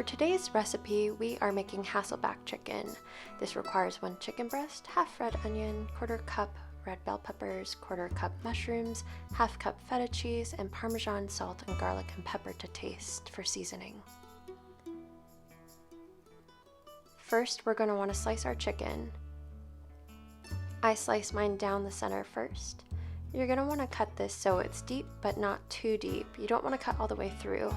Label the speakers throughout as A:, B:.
A: today's recipe, we are making Hasselback chicken. This requires 1 chicken breast, half red onion, 1/4 cup red bell peppers, 1/4 cup mushrooms, half cup feta cheese, and Parmesan, salt, and garlic and pepper to taste for seasoning. First, we're going to want to slice our chicken. I slice mine down the center first. You're going to want to cut this so it's deep, but not too deep. You don't want to cut all the way through.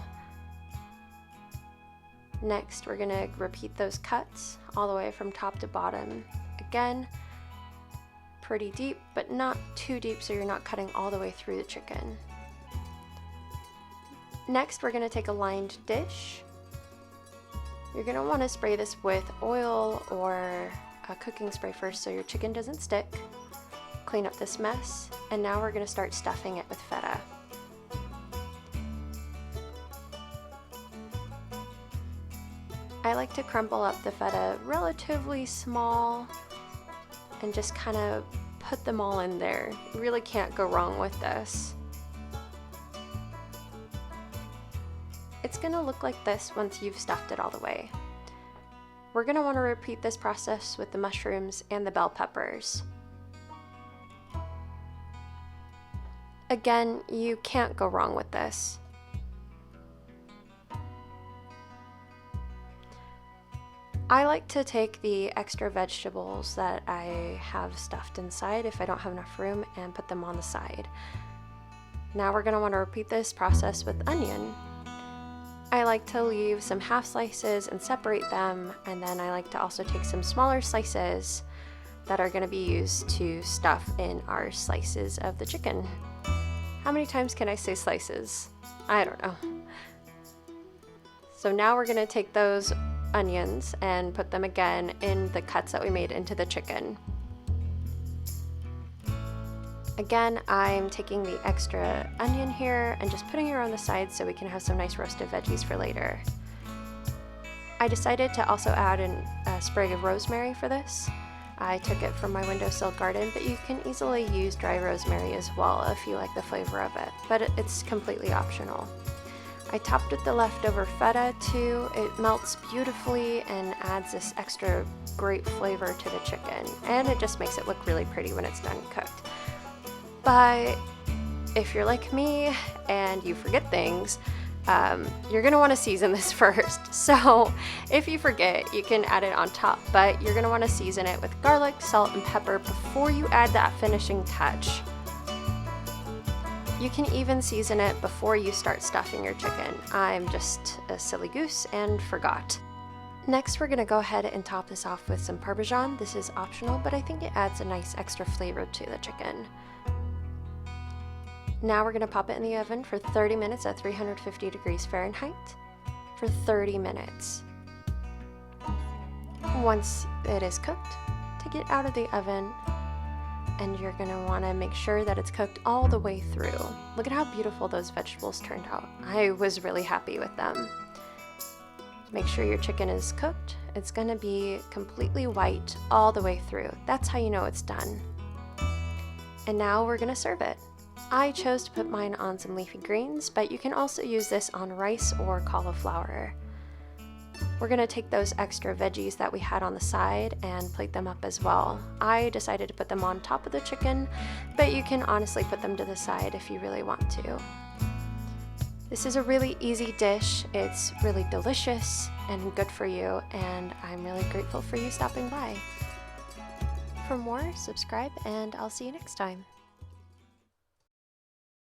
A: Next, we're going to repeat those cuts all the way from top to bottom. Again, pretty deep, but not too deep so you're not cutting all the way through the chicken. Next, we're going to take a lined dish. You're going to want to spray this with oil or a cooking spray first so your chicken doesn't stick. Clean up this mess, and now we're going to start stuffing it with feta. I like to crumble up the feta relatively small and just kind of put them all in there. You really can't go wrong with this. It's going to look like this once you've stuffed it all the way. We're going to want to repeat this process with the mushrooms and the bell peppers. Again, you can't go wrong with this. I like to take the extra vegetables that I have stuffed inside if I don't have enough room and put them on the side. Now we're going to want to repeat this process with onion. I like to leave some half slices and separate them, and then I like to also take some smaller slices that are going to be used to stuff in our slices of the chicken. How many times can I say slices? I don't know. So now we're going to take those onions and put them again in the cuts that we made into the chicken. Again, I'm taking the extra onion here and just putting it on the side so we can have some nice roasted veggies for later. I decided to also add a sprig of rosemary for this. I took it from my windowsill garden, but you can easily use dry rosemary as well if you like the flavor of it, but it's completely optional. I topped with the leftover feta too. It melts beautifully and adds this extra great flavor to the chicken, and it just makes it look really pretty when it's done cooked. But if you're like me and you forget things, you're gonna want to season this first. So if you forget, you can add it on top, but you're gonna want to season it with garlic, salt, and pepper before you add that finishing touch. You can even season it before you start stuffing your chicken. I'm just a silly goose and forgot. Next, we're gonna go ahead and top this off with some Parmesan. This is optional, but I think it adds a nice extra flavor to the chicken. Now we're gonna pop it in the oven for 30 minutes at 350 degrees Fahrenheit for 30 minutes. Once it is cooked, take it out of the oven, and you're going to want to make sure that it's cooked all the way through. Look at how beautiful those vegetables turned out. I was really happy with them. Make sure your chicken is cooked. It's going to be completely white all the way through. That's how you know it's done. And now we're going to serve it. I chose to put mine on some leafy greens, but you can also use this on rice or cauliflower. We're going to take those extra veggies that we had on the side and plate them up as well. I decided to put them on top of the chicken, but you can honestly put them to the side if you really want to. This is a really easy dish. It's really delicious and good for you, and I'm really grateful for you stopping by. For more, subscribe, and I'll see you next time.